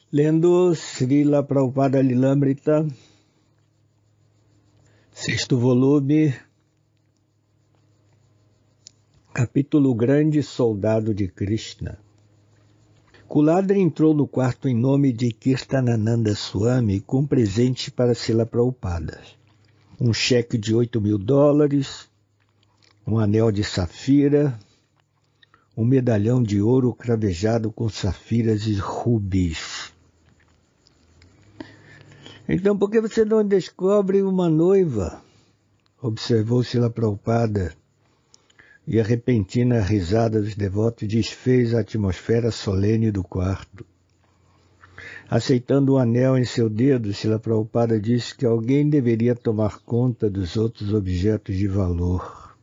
Lendo Srila Prabhupada Lilamrita, 6º volume, capítulo Grande Soldado de Krishna. Kuladri entrou no quarto em nome de Kirtanananda Swami com presente para Srila Prabhupada. Um cheque de $8.000, um anel de safira, um medalhão de ouro cravejado com safiras e rubis. Então, por que você não descobre uma noiva? Observou Srila Prabhupada, e a repentina risada dos devotos desfez a atmosfera solene do quarto. Aceitando o anel em seu dedo, Srila Prabhupada disse que alguém deveria tomar conta dos outros objetos de valor.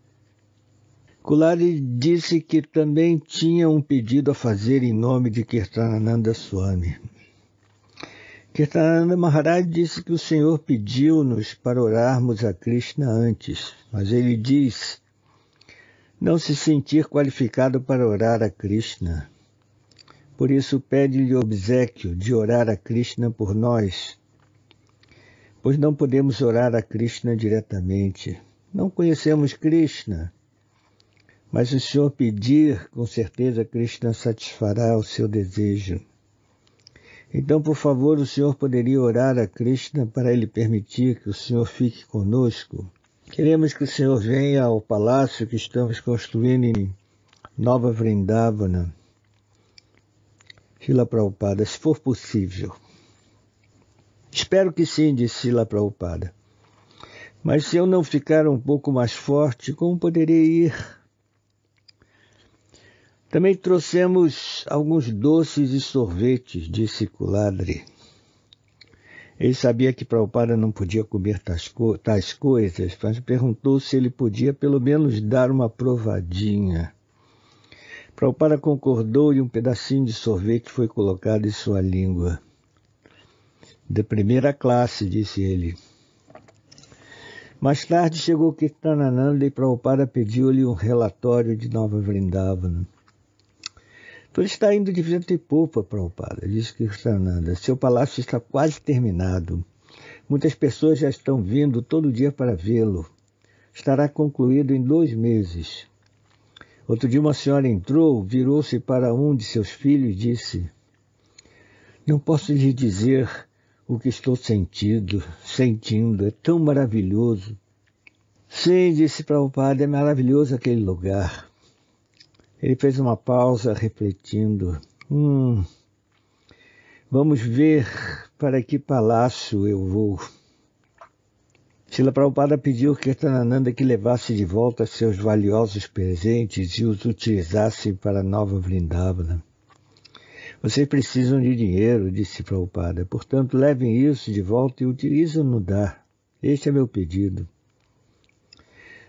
Kuladri disse que também tinha um pedido a fazer em nome de Kirtanananda Swami. Kirtanananda Maharaj disse que o Senhor pediu-nos para orarmos a Krishna antes, mas ele diz não se sentir qualificado para orar a Krishna. Por isso pede-lhe o obséquio de orar a Krishna por nós, pois não podemos orar a Krishna diretamente. Não conhecemos Krishna, mas se o Senhor pedir, com certeza Krishna satisfará o seu desejo. Então, por favor, o Senhor poderia orar a Krishna para ele permitir que o Senhor fique conosco? Queremos que o Senhor venha ao palácio que estamos construindo em Nova Vrindavana. Srila Prabhupada, se for possível. Espero que sim, disse Srila Prabhupada. Mas se eu não ficar um pouco mais forte, como poderei ir? Também trouxemos alguns doces e sorvetes, disse Kuladri. Ele sabia que Prabhupada não podia comer tais coisas, mas perguntou se ele podia pelo menos dar uma provadinha. Prabhupada concordou e um pedacinho de sorvete foi colocado em sua língua. De primeira classe, disse ele. Mais tarde chegou Kirtanananda e Prabhupada pediu-lhe um relatório de Nova Vrindavana. Tudo está indo de vento e popa, Prabhupada, disse Kirtanananda. Seu palácio está quase terminado. Muitas pessoas já estão vindo todo dia para vê-lo. Estará concluído em 2 meses. Outro dia uma senhora entrou, virou-se para um de seus filhos e disse: não posso lhe dizer o que estou sentindo, é tão maravilhoso. Sim, disse Prabhupada, é maravilhoso aquele lugar. Ele fez uma pausa, refletindo. Vamos ver para que palácio eu vou. Srila Prabhupada pediu que Kirtanananda que levasse de volta seus valiosos presentes e os utilizasse para Nova Vrindavana. Vocês precisam de dinheiro, disse Prabhupada. Portanto, levem isso de volta e utilizem-no dar. Este é meu pedido.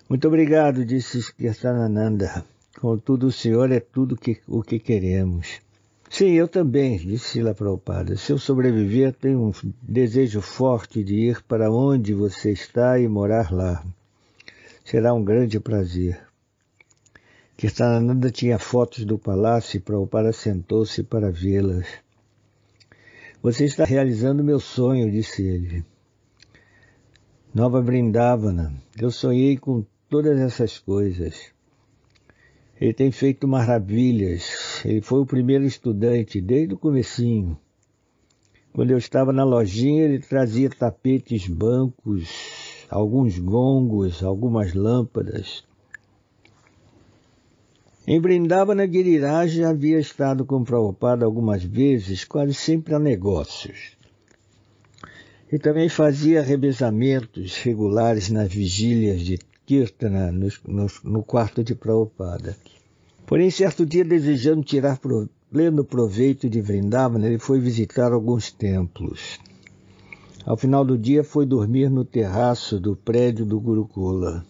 Muito obrigado, disse Kirtanananda. Contudo, o Senhor é tudo o que queremos. Sim, eu também, disse Srila Prabhupada. Se eu sobreviver, tenho um desejo forte de ir para onde você está e morar lá. Será um grande prazer. Kirtanananda tinha fotos do palácio e Prabhupada sentou-se para vê-las. Você está realizando meu sonho, disse ele. Nova Vrindavana, eu sonhei com todas essas coisas. Ele tem feito maravilhas. Ele foi o primeiro estudante desde o comecinho. Quando eu estava na lojinha, ele trazia tapetes, bancos, alguns gongos, algumas lâmpadas. Em Vrindavana, Giriraj já havia estado com Prabhupada algumas vezes, quase sempre a negócios. E também fazia revezamentos regulares nas vigílias de Kirtana no quarto de Prabhupada. Porém, certo dia, desejando tirar pleno proveito de Vrindavana, ele foi visitar alguns templos. Ao final do dia, foi dormir no terraço do prédio do Gurukula.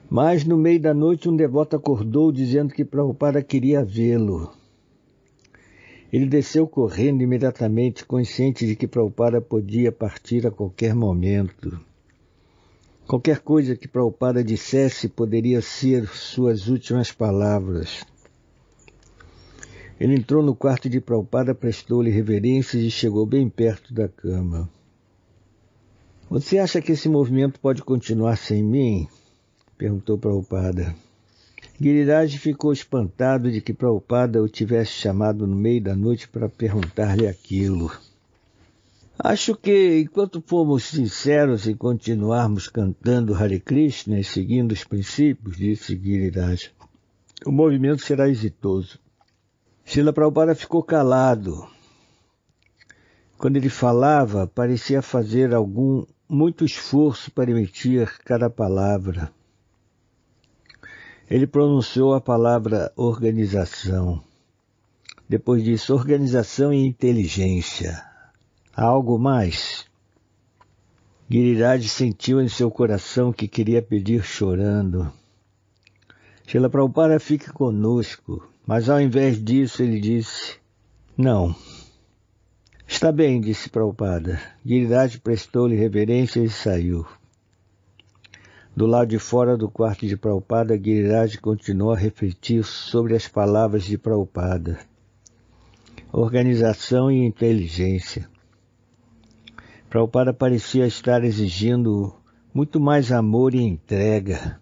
Mas, no meio da noite, um devoto acordou dizendo que Prabhupada queria vê-lo. Ele desceu correndo imediatamente, consciente de que Prabhupada podia partir a qualquer momento. Qualquer coisa que Prabhupada dissesse poderia ser suas últimas palavras. Ele entrou no quarto de Prabhupada, prestou-lhe reverências e chegou bem perto da cama. Você acha que esse movimento pode continuar sem mim? Perguntou Prabhupada. Giriraj ficou espantado de que Prabhupada o tivesse chamado no meio da noite para perguntar-lhe aquilo. Acho que, enquanto formos sinceros em continuarmos cantando Hare Krishna e seguindo os princípios, disse Giriraj, o movimento será exitoso. Srila Prabhupada ficou calado. Quando ele falava, parecia fazer muito esforço para emitir cada palavra. Ele pronunciou a palavra organização. Depois disso, organização e inteligência. Há algo mais? Giriraj sentiu em seu coração que queria pedir chorando. Srila Prabhupada, fique conosco. Mas ao invés disso, ele disse, não. Está bem, disse Prabhupada. Giriraj prestou-lhe reverência e saiu. Do lado de fora do quarto de Prabhupada, Giriraj continuou a refletir sobre as palavras de Prabhupada. Organização e inteligência. Prabhupada parecia estar exigindo muito mais amor e entrega.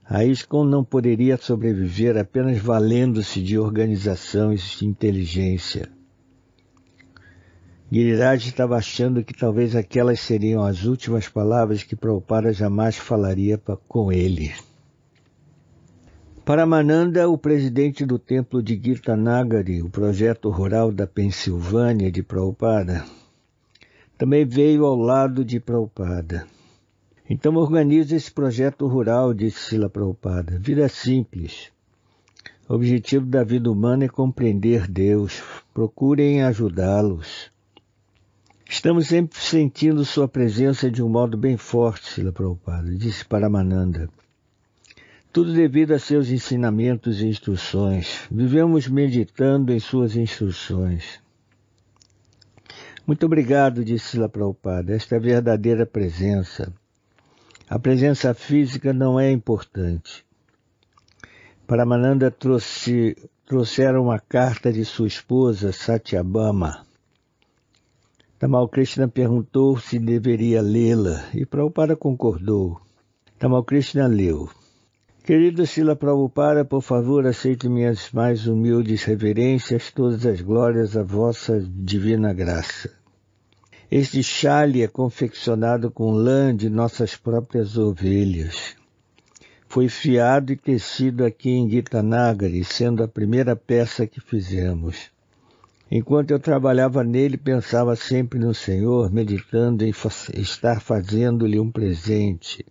A ISKCON não poderia sobreviver apenas valendo-se de organização e inteligência. Giriraj estava achando que talvez aquelas seriam as últimas palavras que Prabhupada jamais falaria com ele. Paramananda, o presidente do templo de Gitanagari, o projeto rural da Pensilvânia de Prabhupada, também veio ao lado de Prabhupada. Então organize esse projeto rural, disse Srila Prabhupada. Vida simples. O objetivo da vida humana é compreender Deus. Procurem ajudá-los. Estamos sempre sentindo sua presença de um modo bem forte, Srila Prabhupada, disse Paramananda. Tudo devido a seus ensinamentos e instruções. Vivemos meditando em suas instruções. Muito obrigado, disse Srila Prabhupada. Esta é a verdadeira presença. A presença física não é importante. Paramananda trouxeram uma carta de sua esposa, Satyabhama. Tamal Krishna perguntou se deveria lê-la e Prabhupada concordou. Tamal Krishna leu. Querido Srila Prabhupada, por favor, aceite minhas mais humildes reverências, todas as glórias à vossa divina graça. Este chale é confeccionado com lã de nossas próprias ovelhas. Foi fiado e tecido aqui em Gitanagari, sendo a primeira peça que fizemos. Enquanto eu trabalhava nele, pensava sempre no Senhor, meditando em estar fazendo-lhe um presente.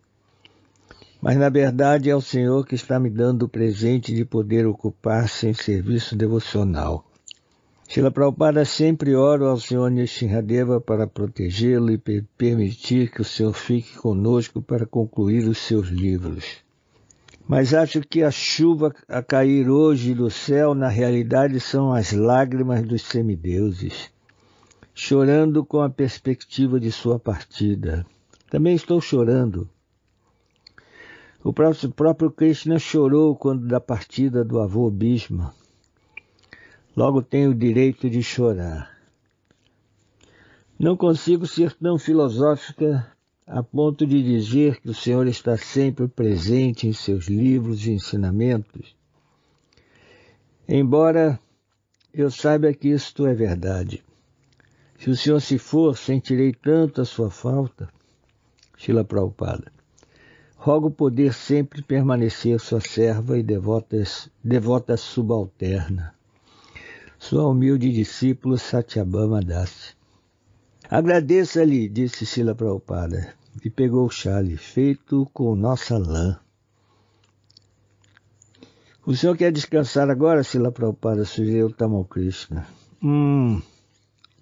Mas, na verdade, é o Senhor que está me dando o presente de poder ocupar-se em serviço devocional. Srila Prabhupada sempre ora ao Senhor Nrsimhadeva para protegê-lo e permitir que o Senhor fique conosco para concluir os seus livros. Mas acho que a chuva a cair hoje do céu, na realidade, são as lágrimas dos semideuses, chorando com a perspectiva de sua partida. Também estou chorando. O próprio Krishna chorou quando da partida do avô Bhishma. Logo tenho o direito de chorar. Não consigo ser tão filosófica a ponto de dizer que o Senhor está sempre presente em seus livros e ensinamentos, embora eu saiba que isto é verdade. Se o Senhor se for, sentirei tanto a sua falta. Srila Prabhupada. Rogo poder sempre permanecer sua serva e devota subalterna. Sua humilde discípula Satyabhama Das. Agradeça-lhe, disse Srila Prabhupada, e pegou o chale, feito com nossa lã. O senhor quer descansar agora, Srila Prabhupada? Sugeriu Tamal Krishna.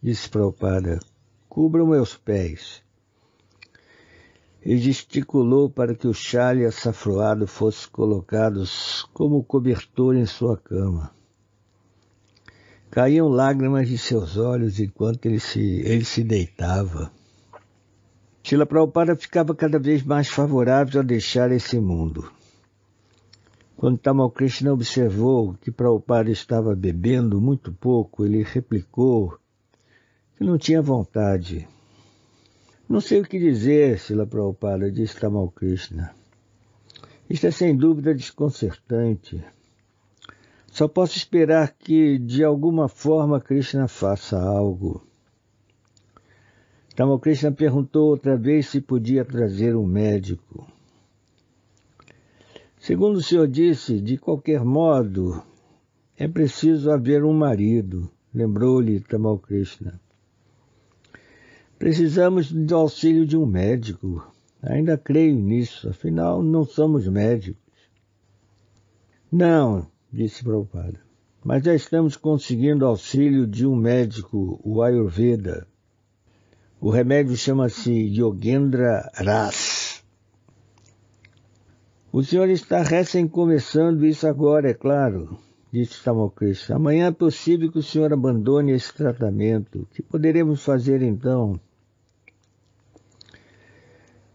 Disse Prabhupada, cubra meus pés. Ele gesticulou para que o chale açafroado fosse colocado como cobertor em sua cama. Caíam lágrimas de seus olhos enquanto ele se deitava. Srila Prabhupada ficava cada vez mais favorável a deixar esse mundo. Quando Tamal Krishna observou que Prabhupada estava bebendo muito pouco, ele replicou que não tinha vontade. Não sei o que dizer, Srila Prabhupada, disse Tamal Krishna. Isto é sem dúvida desconcertante. Só posso esperar que, de alguma forma, Krishna faça algo. Tamal Krishna perguntou outra vez se podia trazer um médico. Segundo o senhor disse, de qualquer modo, é preciso haver um marido, lembrou-lhe Tamal Krishna. Precisamos do auxílio de um médico. Ainda creio nisso, afinal não somos médicos. Não, disse Prabhupada, mas já estamos conseguindo auxílio de um médico, o Ayurveda. O remédio chama-se Yogendra Ras. O senhor está recém começando isso agora, é claro, disse Tamal Krishna. Amanhã é possível que o senhor abandone esse tratamento. O que poderemos fazer então?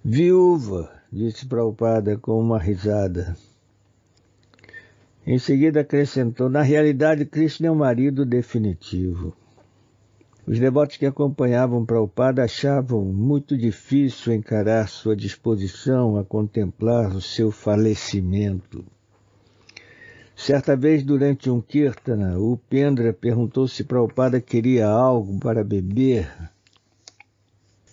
Viúva, disse Prabhupada com uma risada. Em seguida acrescentou, na realidade Krishna é um marido definitivo. Os devotos que acompanhavam Prabhupada achavam muito difícil encarar sua disposição a contemplar o seu falecimento. Certa vez, durante um kirtana, o Upendra perguntou se Prabhupada queria algo para beber.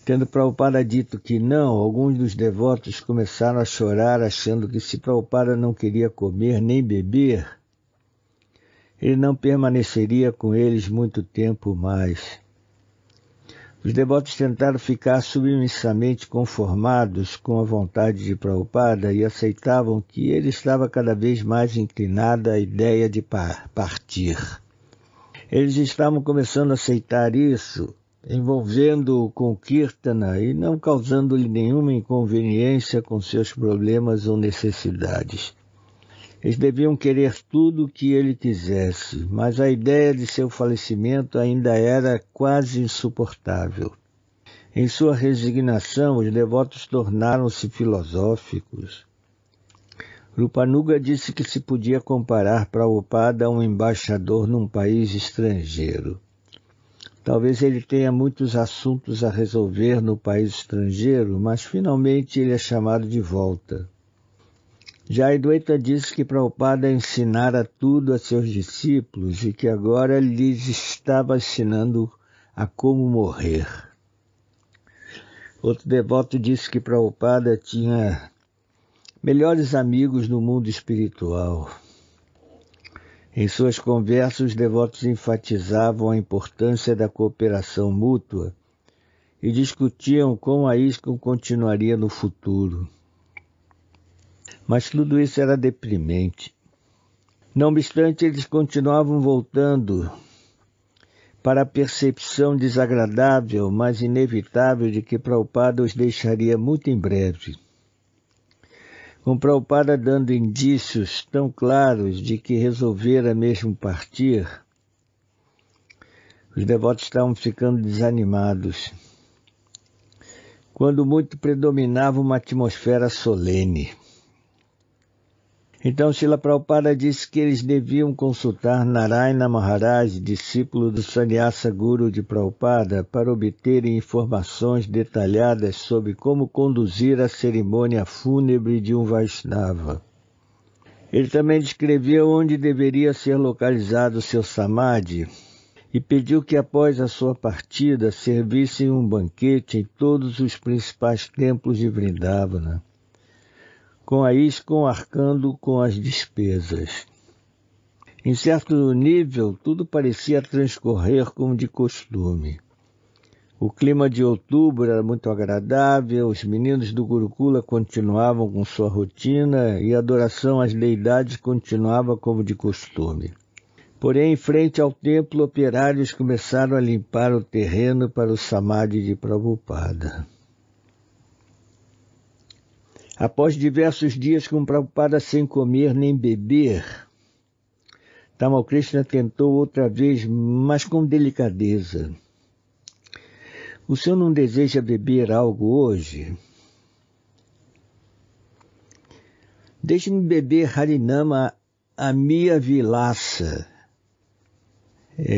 Tendo Prabhupada dito que não, alguns dos devotos começaram a chorar, achando que se Prabhupada não queria comer nem beber, ele não permaneceria com eles muito tempo mais. Os devotos tentaram ficar submissamente conformados com a vontade de Prabhupada e aceitavam que ele estava cada vez mais inclinado à ideia de partir. Eles estavam começando a aceitar isso, envolvendo-o com Kirtana e não causando-lhe nenhuma inconveniência com seus problemas ou necessidades. Eles deviam querer tudo o que ele quisesse, mas a ideia de seu falecimento ainda era quase insuportável. Em sua resignação, os devotos tornaram-se filosóficos. Rupanuga disse que se podia comparar Prabhupada a um embaixador num país estrangeiro. Talvez ele tenha muitos assuntos a resolver no país estrangeiro, mas finalmente ele é chamado de volta. Já Adwaita disse que Prabhupada ensinara tudo a seus discípulos e que agora lhes estava ensinando a como morrer. Outro devoto disse que Prabhupada tinha melhores amigos no mundo espiritual. Em suas conversas, os devotos enfatizavam a importância da cooperação mútua e discutiam como a ISKCON continuaria no futuro. Mas tudo isso era deprimente. Não obstante, eles continuavam voltando para a percepção desagradável, mas inevitável, de que Prabhupada os deixaria muito em breve. Com Prabhupada dando indícios tão claros de que resolvera mesmo partir, os devotos estavam ficando desanimados. Quando muito predominava uma atmosfera solene. Então Srila Prabhupada disse que eles deviam consultar Narayana Maharaj, discípulo do Sannyasa Guru de Prabhupada, para obterem informações detalhadas sobre como conduzir a cerimônia fúnebre de um Vaishnava. Ele também descreveu onde deveria ser localizado seu samadhi e pediu que após a sua partida servissem um banquete em todos os principais templos de Vrindavana, com a ISKCON arcando com as despesas. Em certo nível, tudo parecia transcorrer como de costume. O clima de outubro era muito agradável, os meninos do Gurukula continuavam com sua rotina e a adoração às deidades continuava como de costume. Porém, em frente ao templo, operários começaram a limpar o terreno para o samadhi de Prabhupada. Após diversos dias com Prabhupada sem comer nem beber, Tamal Krishna tentou outra vez, mas com delicadeza. O senhor não deseja beber algo hoje? Deixe-me beber Harinama Amia Vilasa.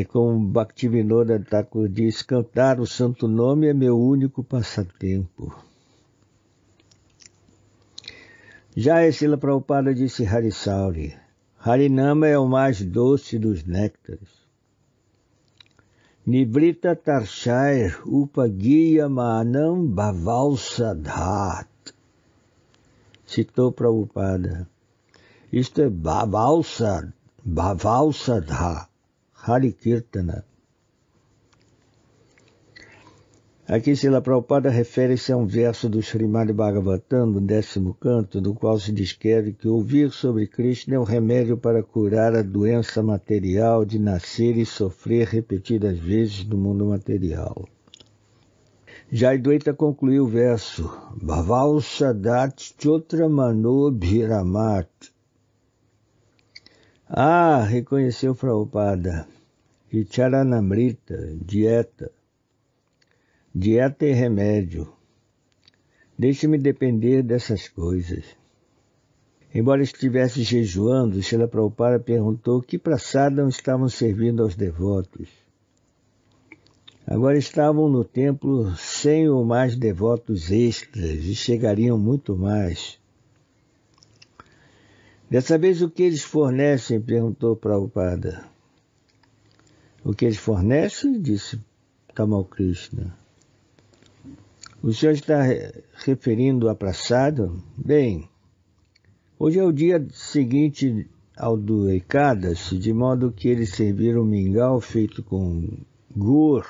Como Bhaktivinoda Thakur diz, cantar o santo nome é meu único passatempo. Já Srila Prabhupada disse Harisauri, Harinama é o mais doce dos néctares. Nibrita Tarshair Upagiya Manam Bhavalsadhat. Citou Prabhupada. Isto é Bhavalsadha, Hari Kirtana. Aqui Srila Prabhupada refere-se a um verso do Srimad Bhagavatam, no 10º canto, no qual se descreve que ouvir sobre Krishna é o remédio para curar a doença material de nascer e sofrer repetidas vezes no mundo material. Jayadvaita concluiu o verso, Bhavalsadat Chotra Mano Bhiramat. Reconheceu Prabhupada, e Charanamrita, dieta. Dieta e remédio. Deixe-me depender dessas coisas. Embora estivesse jejuando, Srila Prabhupada perguntou que prasadam estavam servindo aos devotos. Agora estavam no templo 100 ou mais devotos extras e chegariam muito mais. Dessa vez o que eles fornecem? Perguntou Prabhupada. O que eles fornecem? Disse Tamal Krishna. O senhor está referindo a prasadam? Bem, hoje é o dia seguinte ao do Ekadasi, de modo que eles serviram mingau feito com gur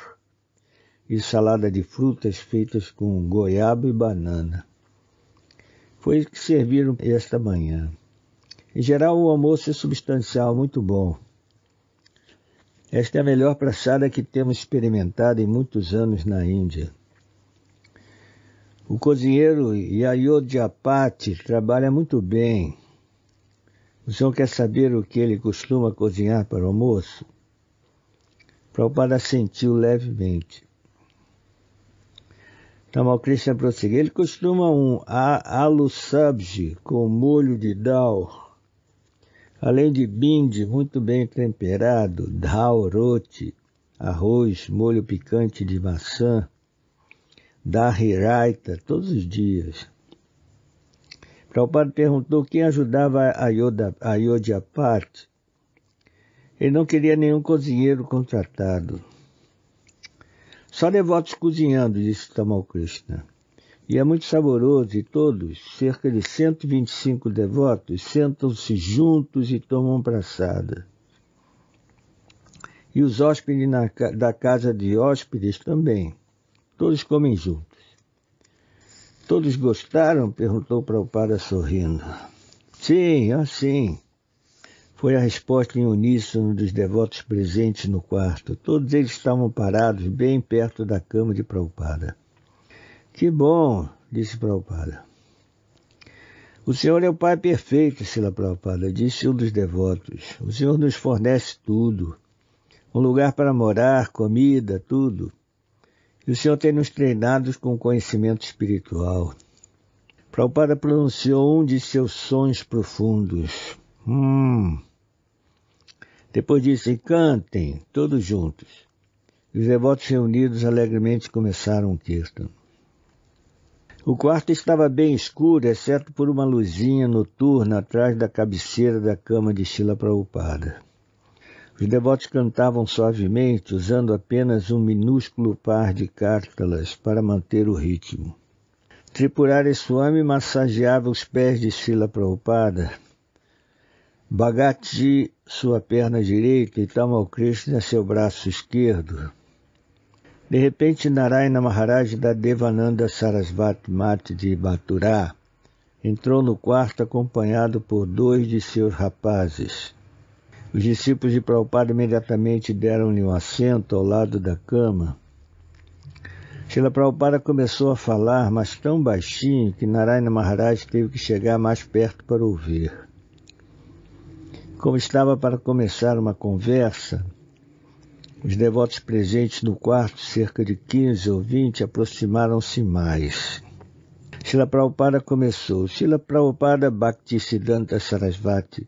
e salada de frutas feitas com goiaba e banana. Foi o que serviram esta manhã. Em geral, o almoço é substancial, muito bom. Esta é a melhor prasada que temos experimentado em muitos anos na Índia. O cozinheiro Yayodhyapati trabalha muito bem. O senhor quer saber o que ele costuma cozinhar para o almoço? Prabhupada assentiu levemente. Tamal Krishna prosseguiu. Ele costuma um alu sabji com molho de dal, além de bindi muito bem temperado, dal roti, arroz, molho picante de maçã, dahi raita, todos os dias. Prabhupada perguntou quem ajudava a Yodhyapati. Ele não queria nenhum cozinheiro contratado. Só devotos cozinhando, disse Tamal Krishna. E é muito saboroso, e todos, cerca de 125 devotos, sentam-se juntos e tomam prassada. E os hóspedes da casa de hóspedes também. Todos comem juntos. Todos gostaram? Perguntou Prabhupada sorrindo. Sim, sim. Foi a resposta em uníssono dos devotos presentes no quarto. Todos eles estavam parados bem perto da cama de Prabhupada. Que bom, disse Prabhupada. O Senhor é o Pai perfeito, Srila Prabhupada, disse um dos devotos. O Senhor nos fornece tudo. Um lugar para morar, comida, tudo. E o Senhor tem nos treinado com conhecimento espiritual. Prabhupada pronunciou um de seus sons profundos. Depois disse, cantem, todos juntos. E os devotos reunidos alegremente começaram o kirtan. O quarto estava bem escuro, exceto por uma luzinha noturna atrás da cabeceira da cama de Srila Prabhupada. Os devotos cantavam suavemente, usando apenas um minúsculo par de cártalas para manter o ritmo. Tripurari Swami massageava os pés de Srila Prabhupada, Bhagati sua perna direita e Tamal Krishna seu braço esquerdo. De repente, Narayana Maharaj da Devananda Sarasvati Mati de Mathura entrou no quarto acompanhado por 2 de seus rapazes. Os discípulos de Prabhupada imediatamente deram-lhe um assento ao lado da cama. Srila Prabhupada começou a falar, mas tão baixinho que Narayana Maharaj teve que chegar mais perto para ouvir. Como estava para começar uma conversa, os devotos presentes no quarto, cerca de 15 ou 20, aproximaram-se mais. Srila Prabhupada começou. Srila Prabhupada Bhaktisiddhanta Sarasvati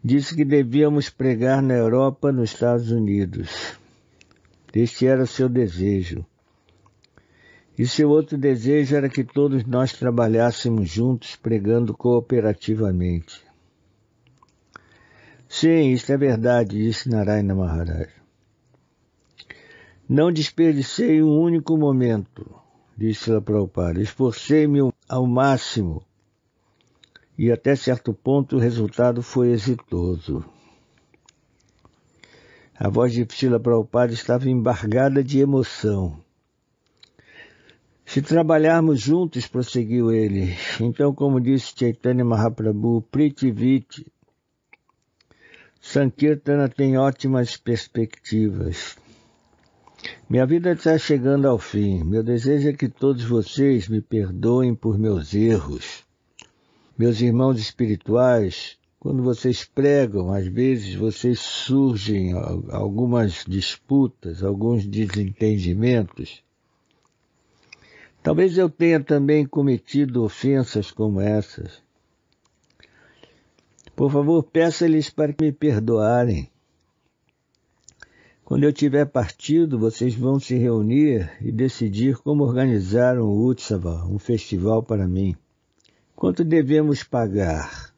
disse que devíamos pregar na Europa, nos Estados Unidos. Este era o seu desejo. E seu outro desejo era que todos nós trabalhássemos juntos, pregando cooperativamente. Sim, isso é verdade, disse Narayana Maharaj. Não desperdicei um único momento, disse Srila Prabhupada. Esforcei-me ao máximo e até certo ponto o resultado foi exitoso. A voz de Srila Prabhupada estava embargada de emoção. Se trabalharmos juntos, prosseguiu ele, então, como disse Chaitanya Mahaprabhu, Pritiviti, Sankirtana tem ótimas perspectivas. Minha vida está chegando ao fim. Meu desejo é que todos vocês me perdoem por meus erros. Meus irmãos espirituais, quando vocês pregam, às vezes vocês surgem algumas disputas, alguns desentendimentos. Talvez eu tenha também cometido ofensas como essas. Por favor, peça-lhes para me perdoarem. Quando eu tiver partido, vocês vão se reunir e decidir como organizar um Utsava, um festival para mim. Quanto devemos pagar?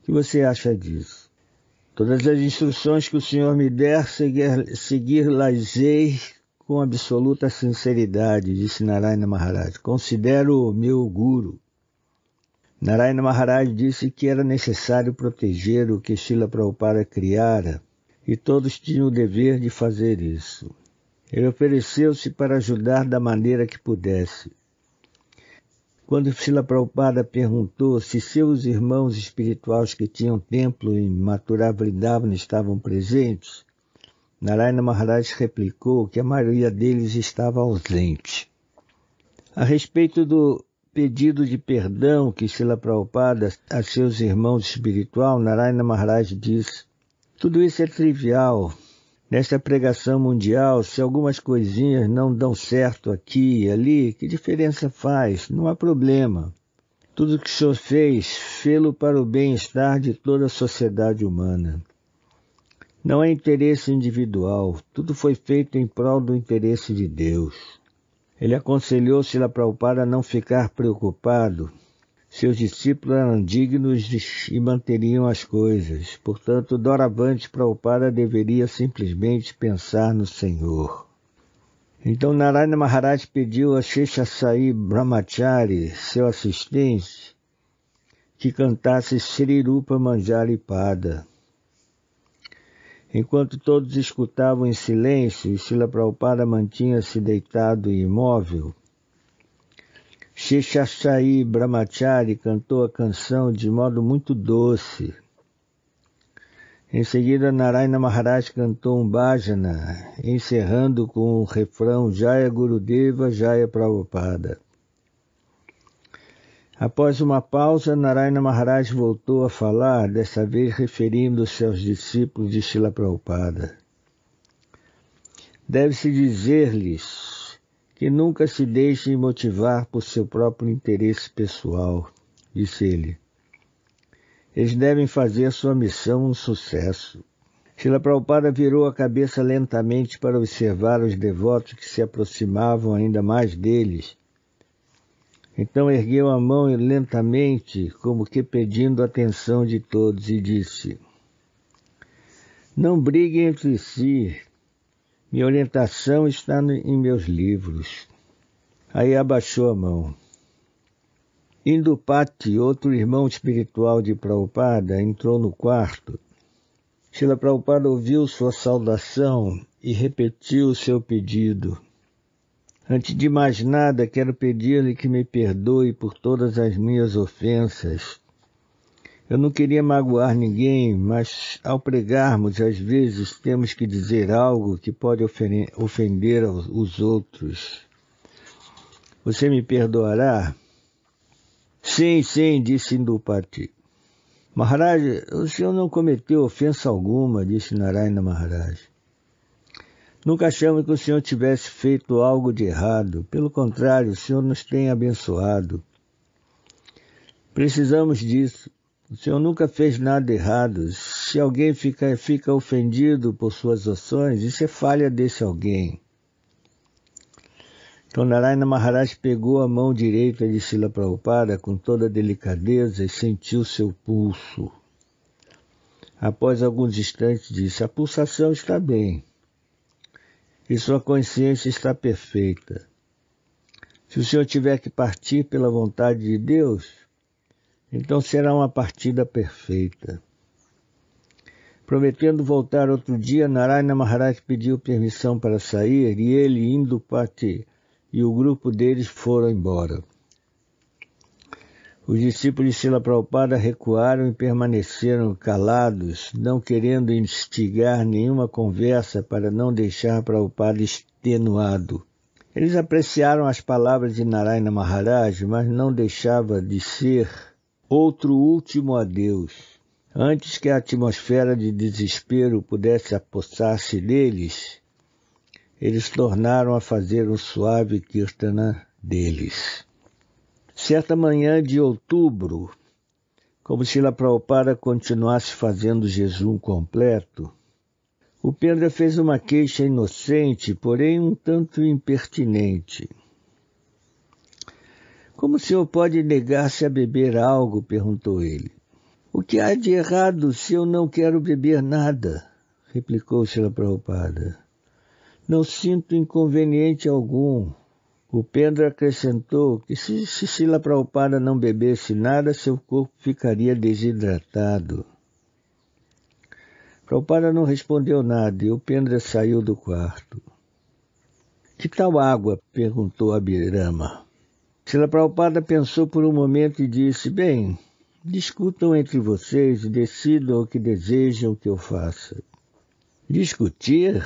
O que você acha disso? Todas as instruções que o Senhor me der, seguir-las-ei com absoluta sinceridade, disse Narayana Maharaj. Considero-o meu guru. Narayana Maharaj disse que era necessário proteger o que Srila Prabhupada criara, e todos tinham o dever de fazer isso. Ele ofereceu-se para ajudar da maneira que pudesse. Quando Srila Prabhupada perguntou se seus irmãos espirituais que tinham templo em Mathura Vrindavan estavam presentes, Narayana Maharaj replicou que a maioria deles estava ausente. A respeito do pedido de perdão que Srila Prabhupada a seus irmãos espirituais, Narayana Maharaj disse: tudo isso é trivial. Nesta pregação mundial, se algumas coisinhas não dão certo aqui e ali, que diferença faz? Não há problema. Tudo que o Senhor fez-lo para o bem-estar de toda a sociedade humana. Não é interesse individual, tudo foi feito em prol do interesse de Deus. Ele aconselhou Srila Prabhupada a não ficar preocupado. Seus discípulos eram dignos e manteriam as coisas. Portanto, doravante Prabhupada deveria simplesmente pensar no Senhor. Então Narayana Maharaj pediu a Sheshasai Brahmachari, seu assistente, que cantasse Sri Rupa Manjari Pada. Enquanto todos escutavam em silêncio e Srila Prabhupada mantinha-se deitado e imóvel, Sheshasai Brahmachari cantou a canção de modo muito doce. Em seguida, Narayana Maharaj cantou um bhajana, encerrando com o refrão Jaya Gurudeva, Jaya Prabhupada. Após uma pausa, Narayana Maharaj voltou a falar, desta vez referindo-se aos discípulos de Srila Prabhupada. Deve-se dizer-lhes que nunca se deixem motivar por seu próprio interesse pessoal, disse ele. Eles devem fazer sua missão um sucesso. Srila Prabhupada virou a cabeça lentamente para observar os devotos que se aproximavam ainda mais deles. Então ergueu a mão lentamente, como que pedindo a atenção de todos, e disse: não briguem entre si. Minha orientação está em meus livros. Aí abaixou a mão. Indupati, outro irmão espiritual de Prabhupada, entrou no quarto. Srila Prabhupada ouviu sua saudação e repetiu o seu pedido. Antes de mais nada, quero pedir-lhe que me perdoe por todas as minhas ofensas. Eu não queria magoar ninguém, mas ao pregarmos, às vezes temos que dizer algo que pode ofender os outros. Você me perdoará? Sim, sim, disse Indupati. Maharaj, o senhor não cometeu ofensa alguma, disse Narayana Maharaj. Nunca achamos que o Senhor tivesse feito algo de errado. Pelo contrário, o Senhor nos tem abençoado. Precisamos disso. O Senhor nunca fez nada errado. Se alguém fica ofendido por suas ações, isso é falha desse alguém. Então Narayana Maharaj pegou a mão direita de Srila Prabhupada com toda delicadeza e sentiu seu pulso. Após alguns instantes disse: a pulsação está bem e sua consciência está perfeita. Se o Senhor tiver que partir pela vontade de Deus, então será uma partida perfeita. Prometendo voltar outro dia, Narayana Maharaj pediu permissão para sair e ele, Indupati e o grupo deles foram embora. Os discípulos de Srila Prabhupada recuaram e permaneceram calados, não querendo instigar nenhuma conversa para não deixar Prabhupada extenuado. Eles apreciaram as palavras de Narayana Maharaj, mas não deixava de ser outro último adeus. Antes que a atmosfera de desespero pudesse apossar-se deles, eles tornaram a fazer o suave kirtana deles. Certa manhã de outubro, como Srila Prabhupada continuasse fazendo jejum completo, Upendra fez uma queixa inocente, porém um tanto impertinente. Como o senhor pode negar-se a beber algo? Perguntou ele. O que há de errado se eu não quero beber nada? Replicou Srila Prabhupada. Não sinto inconveniente algum. Upendra acrescentou que se Srila Prabhupada não bebesse nada, seu corpo ficaria desidratado. Prabhupada não respondeu nada e Upendra saiu do quarto. Que tal água? Perguntou Abhirama. Srila Prabhupada pensou por um momento e disse: bem, discutam entre vocês e decidam o que desejam que eu faça. Discutir?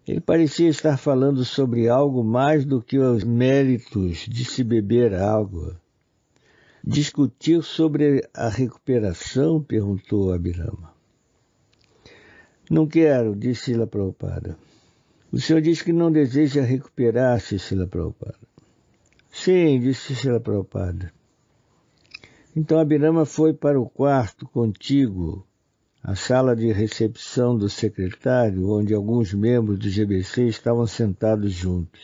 Ele parecia estar falando sobre algo mais do que os méritos de se beber água. Discutir sobre a recuperação? Perguntou Abhirama. Não quero, disse Srila Prabhupada. O senhor diz que não deseja recuperar-se, Srila Prabhupada. Sim, disse Srila Prabhupada. Então Abhirama foi para o quarto contíguo, a sala de recepção do secretário, onde alguns membros do GBC estavam sentados juntos.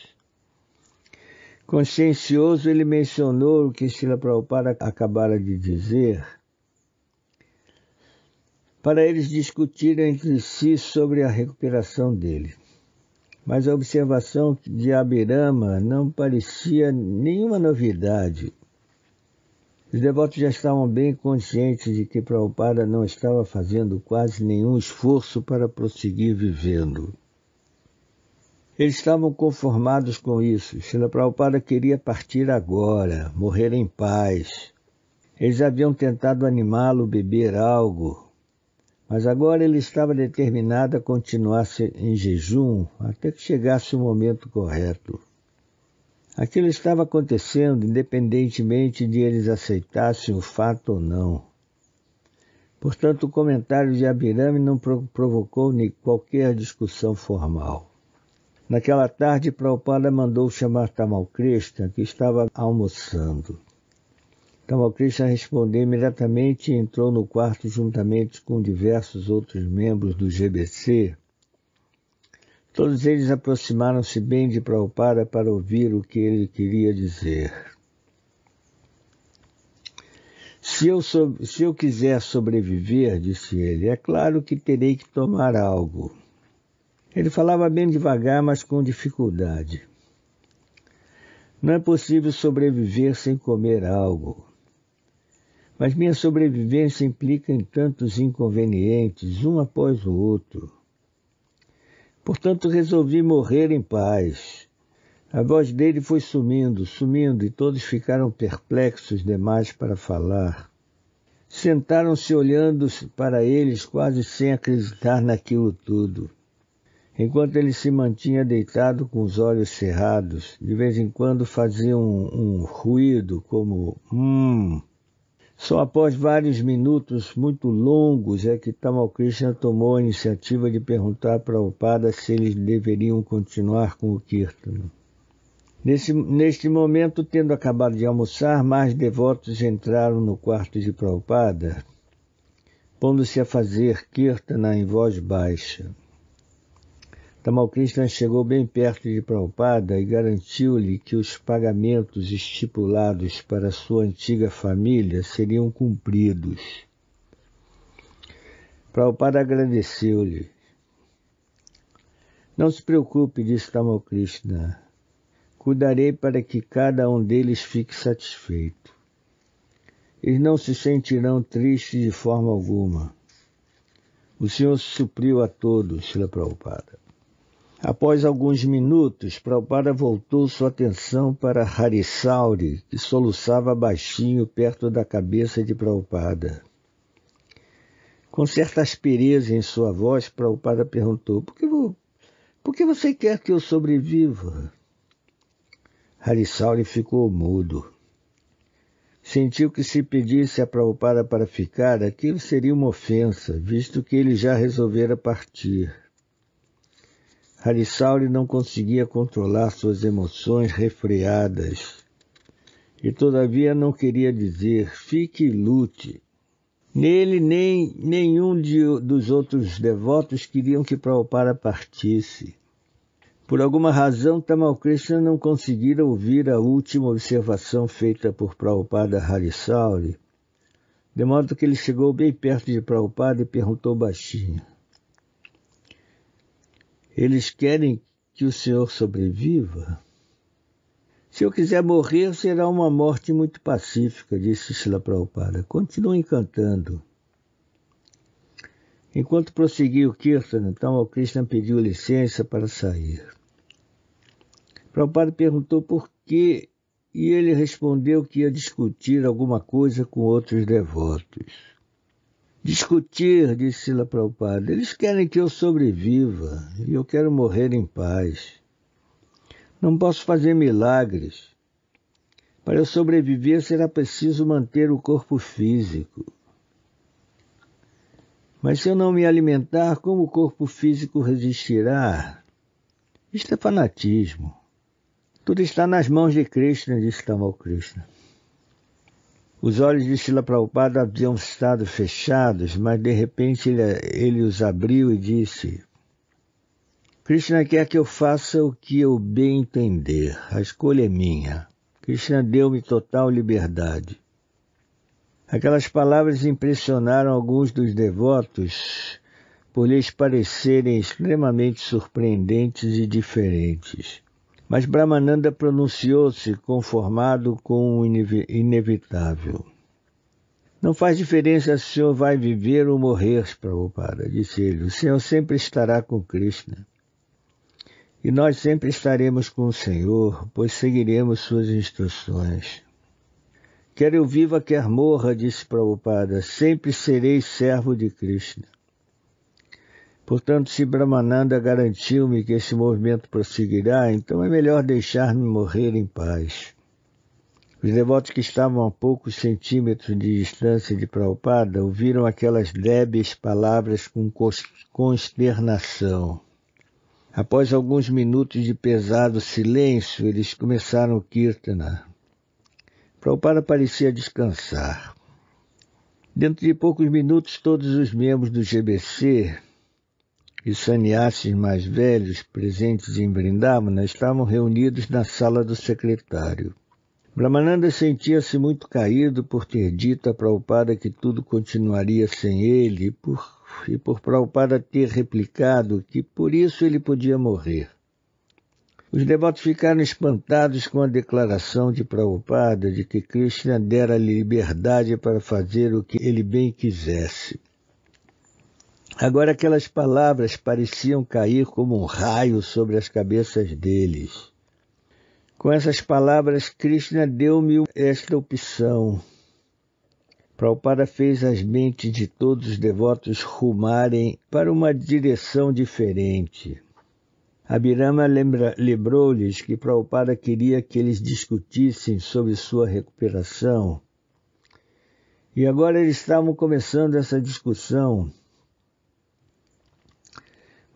Consciencioso, ele mencionou o que Srila Prabhupada acabara de dizer, para eles discutirem entre si sobre a recuperação dele. Mas a observação de Abhirama não parecia nenhuma novidade. Os devotos já estavam bem conscientes de que Prabhupada não estava fazendo quase nenhum esforço para prosseguir vivendo. Eles estavam conformados com isso. Srila Prabhupada queria partir agora, morrer em paz. Eles haviam tentado animá-lo a beber algo, mas agora ele estava determinado a continuar em jejum até que chegasse o momento correto. Aquilo estava acontecendo independentemente de eles aceitassem o fato ou não. Portanto, o comentário de Abhirama não provocou nem qualquer discussão formal. Naquela tarde, Prabhupada mandou chamar Tamal Krishna, que estava almoçando. Tamal Krishna respondeu imediatamente e entrou no quarto juntamente com diversos outros membros do GBC. Todos eles aproximaram-se bem de Prabhupada para ouvir o que ele queria dizer. Se eu quiser sobreviver, disse ele, é claro que terei que tomar algo. Ele falava bem devagar, mas com dificuldade. Não é possível sobreviver sem comer algo. Mas minha sobrevivência implica em tantos inconvenientes, um após o outro. Portanto, resolvi morrer em paz. A voz dele foi sumindo, e todos ficaram perplexos demais para falar. Sentaram-se olhando para eles, quase sem acreditar naquilo tudo. Enquanto ele se mantinha deitado com os olhos cerrados, de vez em quando fazia um ruído como Só após vários minutos muito longos é que Tamal Krishna tomou a iniciativa de perguntar a Prabhupada se eles deveriam continuar com o Kirtana. Neste momento, tendo acabado de almoçar, mais devotos entraram no quarto de Prabhupada, pondo-se a fazer Kirtana em voz baixa. Tamal Krishna chegou bem perto de Prabhupada e garantiu-lhe que os pagamentos estipulados para sua antiga família seriam cumpridos. Prabhupada agradeceu-lhe. Não se preocupe, disse Tamal Krishna. Cuidarei para que cada um deles fique satisfeito. Eles não se sentirão tristes de forma alguma. O Senhor supriu a todos, Srila Prabhupada. Após alguns minutos, Prabhupada voltou sua atenção para Harisauri, que soluçava baixinho perto da cabeça de Prabhupada. Com certa aspereza em sua voz, Prabhupada perguntou, por que você quer que eu sobreviva? Harisauri ficou mudo. Sentiu que se pedisse a Prabhupada para ficar, aquilo seria uma ofensa, visto que ele já resolvera partir. Harisauri não conseguia controlar suas emoções refreadas e, todavia, não queria dizer, fique e lute. Nele, nem nenhum dos outros devotos queriam que Prabhupada partisse. Por alguma razão, Tamal Krishna não conseguira ouvir a última observação feita por Prabhupada a Harisauri, de modo que ele chegou bem perto de Prabhupada e perguntou baixinho. Eles querem que o senhor sobreviva? Se eu quiser morrer, será uma morte muito pacífica, disse Srila Prabhupada. Continue cantando. Enquanto prosseguia o Kirtana, Tamal Krishna pediu licença para sair. Prabhupada perguntou por quê e ele respondeu que ia discutir alguma coisa com outros devotos. Discutir, disse Srila Prabhupada, eles querem que eu sobreviva e eu quero morrer em paz. Não posso fazer milagres. Para eu sobreviver será preciso manter o corpo físico. Mas se eu não me alimentar, como o corpo físico resistirá? Isto é fanatismo. Tudo está nas mãos de Krishna, disse Tamal Krishna. Os olhos de Srila Prabhupada haviam estado fechados, mas de repente ele os abriu e disse, Krishna quer que eu faça o que eu bem entender. A escolha é minha. Krishna deu-me total liberdade. Aquelas palavras impressionaram alguns dos devotos por lhes parecerem extremamente surpreendentes e diferentes. Mas Brahmananda pronunciou-se conformado com o inevitável. Não faz diferença se o senhor vai viver ou morrer, Prabhupada, disse ele. O senhor sempre estará com Krishna. E nós sempre estaremos com o Senhor, pois seguiremos suas instruções. Quer eu viva, quer morra, disse Prabhupada, sempre serei servo de Krishna. Portanto, se Brahmananda garantiu-me que esse movimento prosseguirá, então é melhor deixar-me morrer em paz. Os devotos que estavam a poucos centímetros de distância de Prabhupada ouviram aquelas débeis palavras com consternação. Após alguns minutos de pesado silêncio, eles começaram o Kirtana. Prabhupada parecia descansar. Dentro de poucos minutos, todos os membros do GBC e sannyasis mais velhos presentes em Vrindavana estavam reunidos na sala do secretário. Brahmananda sentia-se muito caído por ter dito a Prabhupada que tudo continuaria sem ele e por Prabhupada ter replicado que por isso ele podia morrer. Os devotos ficaram espantados com a declaração de Prabhupada de que Krishna dera-lhe liberdade para fazer o que ele bem quisesse. Agora aquelas palavras pareciam cair como um raio sobre as cabeças deles. Com essas palavras, Krishna deu-me esta opção. Prabhupada fez as mentes de todos os devotos rumarem para uma direção diferente. Abhirama lembrou-lhes que Prabhupada queria que eles discutissem sobre sua recuperação E agora eles estavam começando essa discussão,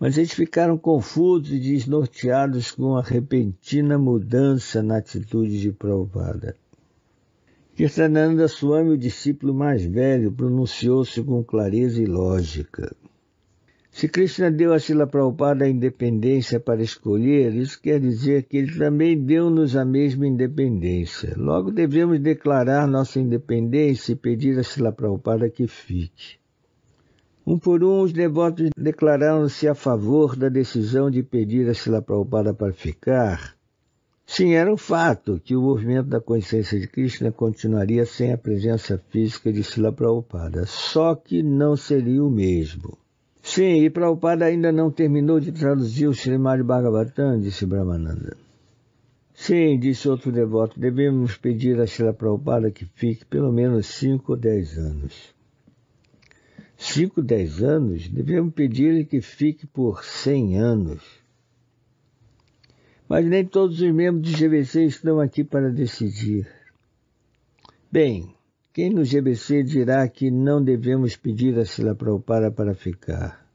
mas eles ficaram confusos e desnorteados com a repentina mudança na atitude de Prabhupada. Kirtananda Swami, o discípulo mais velho, pronunciou-se com clareza e lógica. Se Krishna deu a Srila Prabhupada a independência para escolher, isso quer dizer que ele também deu-nos a mesma independência. Logo devemos declarar nossa independência e pedir a Srila Prabhupada que fique. Um por um, os devotos declararam-se a favor da decisão de pedir a Srila Prabhupada para ficar. Sim, era um fato que o movimento da consciência de Krishna continuaria sem a presença física de Srila Prabhupada, só que não seria o mesmo. Sim, e Prabhupada ainda não terminou de traduzir o Srimad Bhagavatam, disse Brahmananda. Sim, disse outro devoto, devemos pedir a Srila Prabhupada que fique pelo menos 5 ou 10 anos. 5, 10 anos? Devemos pedir-lhe que fique por 100 anos. Mas nem todos os membros do GBC estão aqui para decidir. Bem, quem no GBC dirá que não devemos pedir a Srila Prabhupada para ficar?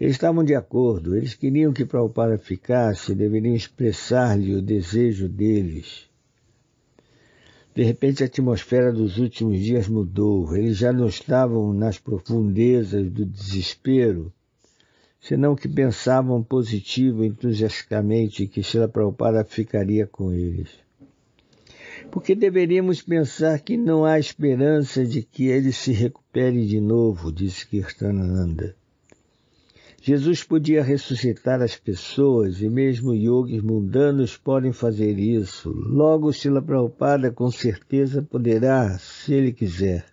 Eles estavam de acordo, eles queriam que Prabhupada ficasse, deveriam expressar-lhe o desejo deles. De repente a atmosfera dos últimos dias mudou, eles já não estavam nas profundezas do desespero, senão que pensavam positivo e entusiasticamente que Srila Prabhupada ficaria com eles. Porque deveríamos pensar que não há esperança de que ele se recupere de novo, disse Kirtananda. Jesus podia ressuscitar as pessoas e mesmo yogis mundanos podem fazer isso. Logo, Srila Prabhupada com certeza poderá, se ele quiser.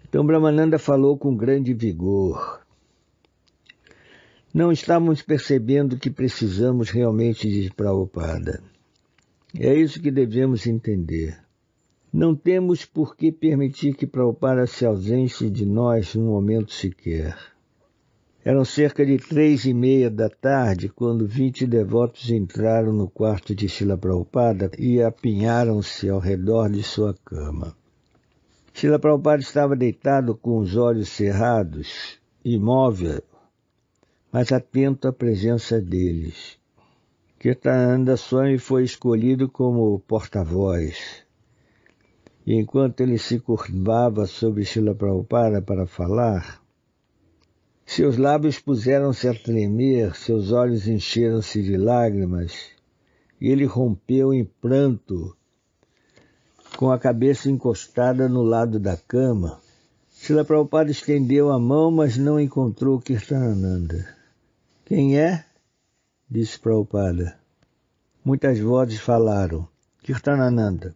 Então Brahmananda falou com grande vigor. Não estamos percebendo que precisamos realmente de Prabhupada. É isso que devemos entender. Não temos por que permitir que Prabhupada se ausente de nós num momento sequer. Eram cerca de 3:30 da tarde quando 20 devotos entraram no quarto de Srila Prabhupada e apinharam-se ao redor de sua cama. Srila Prabhupada estava deitado com os olhos cerrados, imóvel, mas atento à presença deles. Kirtananda Swami foi escolhido como porta-voz. E enquanto ele se curvava sobre Srila Prabhupada para falar, seus lábios puseram-se a tremer, seus olhos encheram-se de lágrimas, e ele rompeu em pranto, com a cabeça encostada no lado da cama. Srila Prabhupada estendeu a mão, mas não encontrou Kirtananda. Quem é? Disse Prabhupada. Muitas vozes falaram. Kirtananda.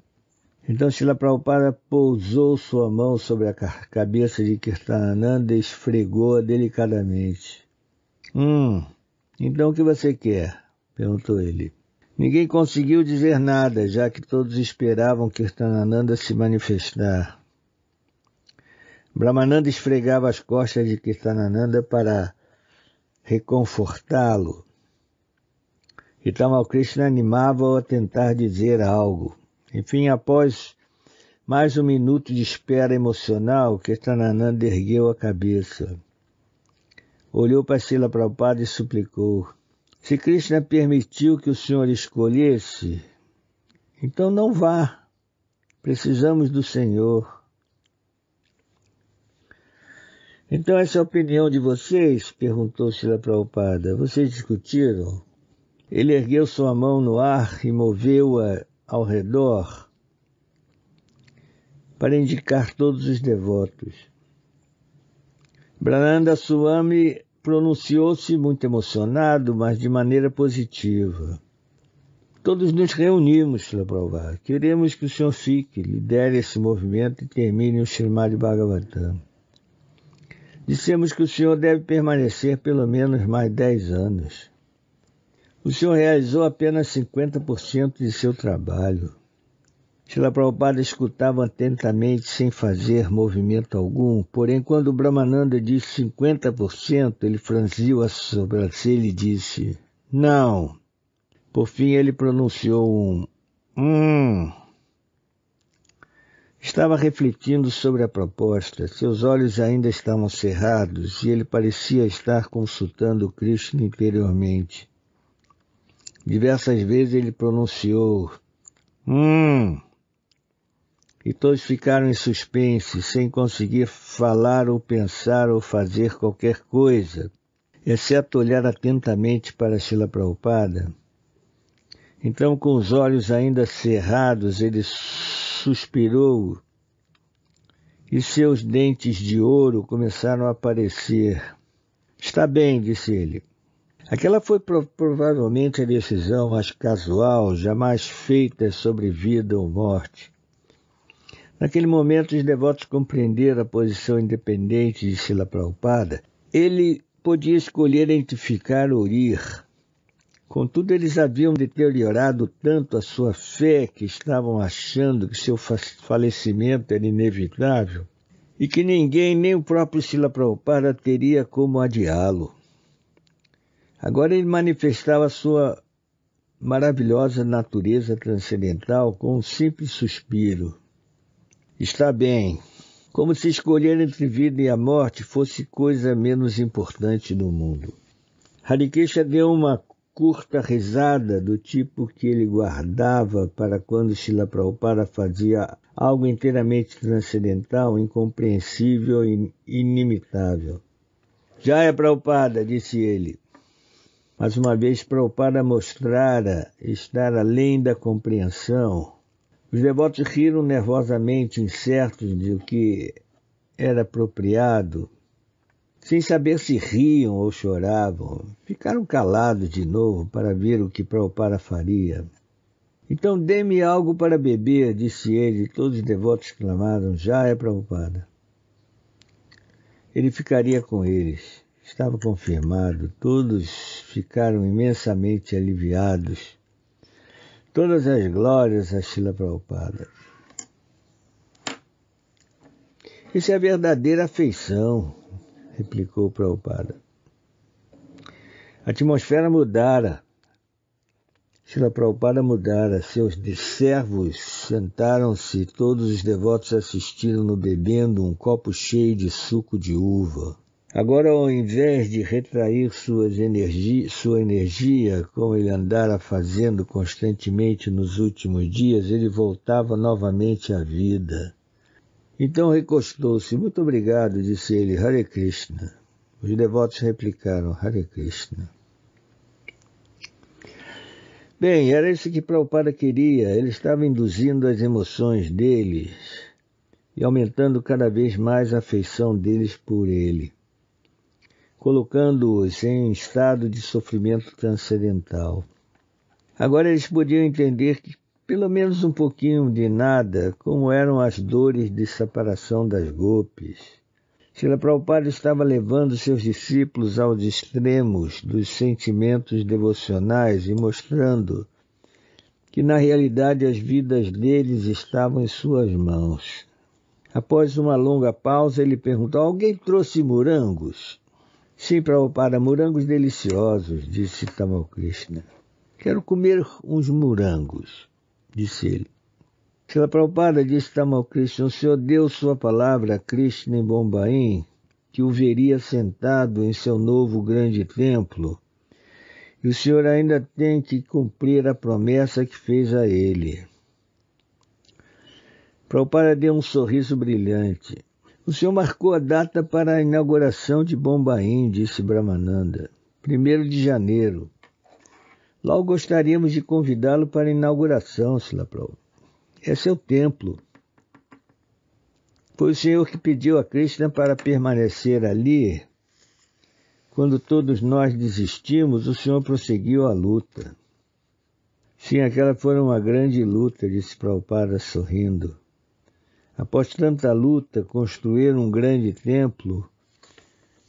Então Srila Prabhupada pousou sua mão sobre a cabeça de Kirtananda e esfregou-a delicadamente. Então o que você quer? Perguntou ele. Ninguém conseguiu dizer nada, já que todos esperavam Kirtananda se manifestar. Brahmananda esfregava as costas de Kirtananda para reconfortá-lo. E Tamal Krishna animava-o a tentar dizer algo. Enfim, após mais um minuto de espera emocional, Kirtananda ergueu a cabeça. Olhou para Srila Prabhupada e suplicou. Se Krishna permitiu que o senhor escolhesse, então não vá. Precisamos do Senhor. Então essa é a opinião de vocês? Perguntou Srila Prabhupada. Vocês discutiram? Ele ergueu sua mão no ar e moveu-a ao redor para indicar todos os devotos. Brahmananda Swami pronunciou-se muito emocionado, mas de maneira positiva. Todos nos reunimos, Srila Prabhupada. Queremos que o senhor fique, lidere esse movimento e termine o Srimad Bhagavatam. Dissemos que o senhor deve permanecer pelo menos mais 10 anos. O senhor realizou apenas 50% de seu trabalho. Srila Prabhupada escutava atentamente sem fazer movimento algum, porém quando o Brahmananda disse 50%, ele franziu a sobrancelha e disse, não. Por fim ele pronunciou um Estava refletindo sobre a proposta. Seus olhos ainda estavam cerrados e ele parecia estar consultando Krishna interiormente. Diversas vezes ele pronunciou e todos ficaram em suspense, sem conseguir falar ou pensar ou fazer qualquer coisa, exceto olhar atentamente para Srila Prabhupada. Então, com os olhos ainda cerrados, ele suspirou e seus dentes de ouro começaram a aparecer. Está bem, disse ele. Aquela foi provavelmente a decisão mais casual, jamais feita sobre vida ou morte. Naquele momento, os devotos compreenderam a posição independente de Srila Prabhupada. Ele podia escolher entre ficar ou ir. Contudo, eles haviam deteriorado tanto a sua fé que estavam achando que seu falecimento era inevitável e que ninguém, nem o próprio Srila Prabhupada, teria como adiá-lo. Agora ele manifestava sua maravilhosa natureza transcendental com um simples suspiro. Está bem, como se escolher entre vida e a morte fosse coisa menos importante no mundo. Hare Krishna deu uma curta risada do tipo que ele guardava para quando Srila Prabhupada fazia algo inteiramente transcendental, incompreensível e inimitável. Jaya Prabhupada, disse ele. Mais uma vez, Prabhupada mostrara estar além da compreensão. Os devotos riram nervosamente, incertos do que era apropriado, sem saber se riam ou choravam. Ficaram calados de novo para ver o que Prabhupada faria. Então dê-me algo para beber, disse ele, e todos os devotos clamaram, Jaya Prabhupada. Ele ficaria com eles. Estava confirmado. Todos ficaram imensamente aliviados. Todas as glórias a Srila Prabhupada. Isso é a verdadeira afeição, replicou Prabhupada. A atmosfera mudara. Srila Prabhupada mudara. Seus servos sentaram-se, todos os devotos assistiram-no bebendo um copo cheio de suco de uva. Agora, ao invés de retrair sua energia, como ele andara fazendo constantemente nos últimos dias, ele voltava novamente à vida. Então recostou-se. Muito obrigado, disse ele, Hare Krishna. Os devotos replicaram, Hare Krishna. Bem, era isso que Prabhupada queria. Ele estava induzindo as emoções deles e aumentando cada vez mais a afeição deles por ele, colocando-os em estado de sofrimento transcendental. Agora eles podiam entender que, pelo menos um pouquinho de nada, como eram as dores de separação das gopis. Srila Prabhupada estava levando seus discípulos aos extremos dos sentimentos devocionais e mostrando que, na realidade, as vidas deles estavam em suas mãos. Após uma longa pausa, ele perguntou, alguém trouxe morangos? Sim, Prabhupada, morangos deliciosos, disse Tamal Krishna. Quero comer uns morangos, disse ele. Srila Prabhupada, disse Tamal Krishna, o Senhor deu sua palavra a Krishna em Bombaim, que o veria sentado em seu novo grande templo, e o Senhor ainda tem que cumprir a promessa que fez a ele. Prabhupada deu um sorriso brilhante. O senhor marcou a data para a inauguração de Bombaim, disse Brahmananda, 1º de janeiro. Logo gostaríamos de convidá-lo para a inauguração, Srila Prabhupada. Esse é o templo. Foi o senhor que pediu a Krishna para permanecer ali. Quando todos nós desistimos, o senhor prosseguiu a luta. Sim, aquela foi uma grande luta, disse Prabhupada sorrindo. Após tanta luta, construir um grande templo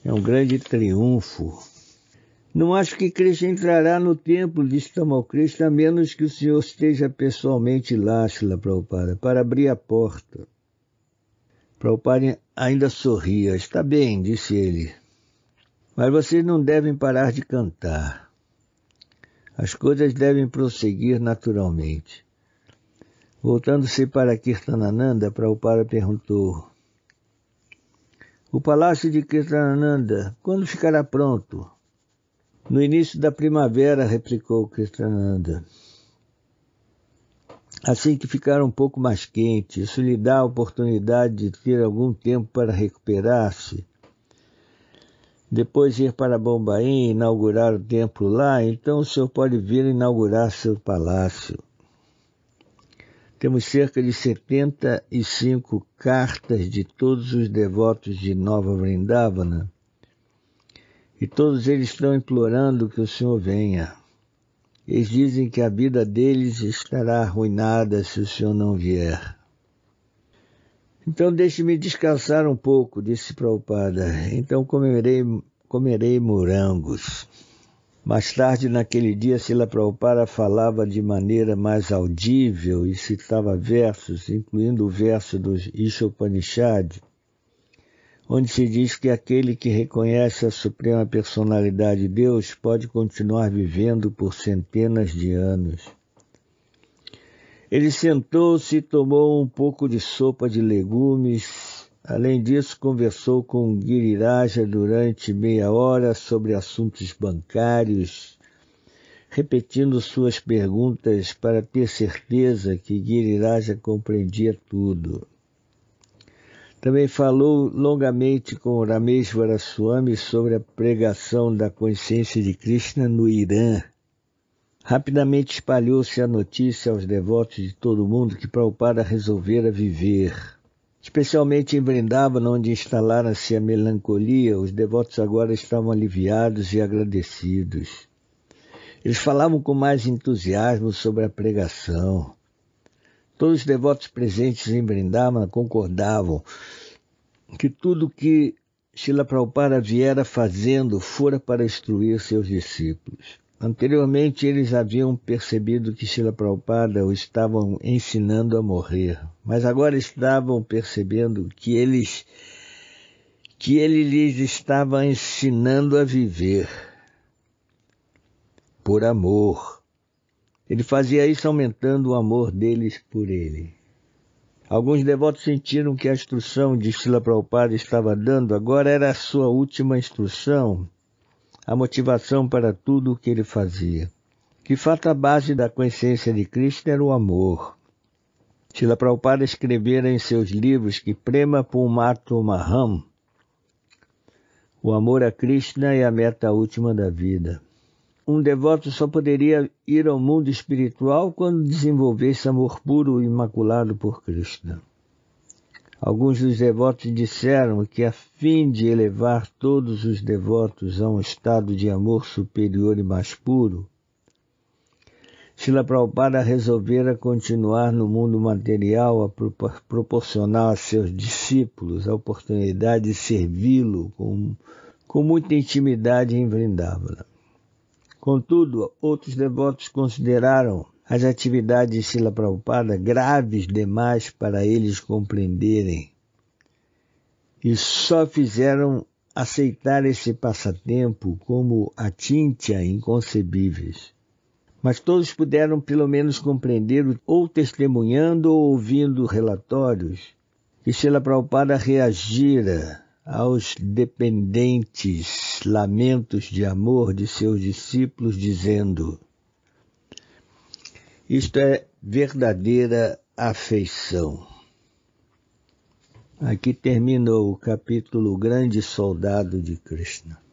é um grande triunfo. Não acho que Krishna entrará no templo, disse Tamal Krishna, a menos que o senhor esteja pessoalmente lá, Srila Prabhupada, para abrir a porta. Prabhupada ainda sorria. Está bem, disse ele, mas vocês não devem parar de cantar. As coisas devem prosseguir naturalmente. Voltando-se para Kirtanananda, Prabhupada perguntou: o palácio de Kirtanananda, quando ficará pronto? No início da primavera, replicou Kirtanananda. Assim que ficar um pouco mais quente, isso lhe dá a oportunidade de ter algum tempo para recuperar-se. Depois ir para Bombaim e inaugurar o templo lá, então o senhor pode vir inaugurar seu palácio. Temos cerca de 75 cartas de todos os devotos de Nova Vrindavana, e todos eles estão implorando que o senhor venha. Eles dizem que a vida deles estará arruinada se o senhor não vier. Então deixe-me descansar um pouco, disse Prabhupada. Então comerei morangos. Mais tarde, naquele dia, Srila Prabhupada falava de maneira mais audível e citava versos, incluindo o verso do Ishopanishad, onde se diz que aquele que reconhece a Suprema Personalidade de Deus pode continuar vivendo por centenas de anos. Ele sentou-se e tomou um pouco de sopa de legumes. Além disso, conversou com Giriraja durante meia hora sobre assuntos bancários, repetindo suas perguntas para ter certeza que Giriraja compreendia tudo. Também falou longamente com Rameshwara Swami sobre a pregação da consciência de Krishna no Irã. Rapidamente espalhou-se a notícia aos devotos de todo o mundo que Prabhupada resolvera viver. Especialmente em Vrindavana, onde instalara-se a melancolia, os devotos agora estavam aliviados e agradecidos. Eles falavam com mais entusiasmo sobre a pregação. Todos os devotos presentes em Vrindavana concordavam que tudo que Srila Prabhupada viera fazendo fora para instruir seus discípulos. Anteriormente, eles haviam percebido que Srila Prabhupada o estavam ensinando a morrer, mas agora estavam percebendo que ele lhes estava ensinando a viver por amor. Ele fazia isso aumentando o amor deles por ele. Alguns devotos sentiram que a instrução de Srila Prabhupada estava dando agora era a sua última instrução, a motivação para tudo o que ele fazia. De fato, a base da consciência de Krishna era o amor. Srila Prabhupada escrevera em seus livros que Prema Purmato Maham, o amor a Krishna é a meta última da vida. Um devoto só poderia ir ao mundo espiritual quando desenvolvesse amor puro e imaculado por Krishna. Alguns dos devotos disseram que, a fim de elevar todos os devotos a um estado de amor superior e mais puro, Srila Prabhupada resolvera continuar no mundo material a proporcionar a seus discípulos a oportunidade de servi-lo com muita intimidade em Vrindavana. Contudo, outros devotos consideraram as atividades de Srila Prabhupada graves demais para eles compreenderem e só fizeram aceitar esse passatempo como atintya inconcebíveis. Mas todos puderam pelo menos compreender, ou testemunhando ou ouvindo relatórios, que Srila Prabhupada reagira aos dependentes lamentos de amor de seus discípulos, dizendo: isto é verdadeira afeição. Aqui termina o capítulo Grande Soldado de Krishna.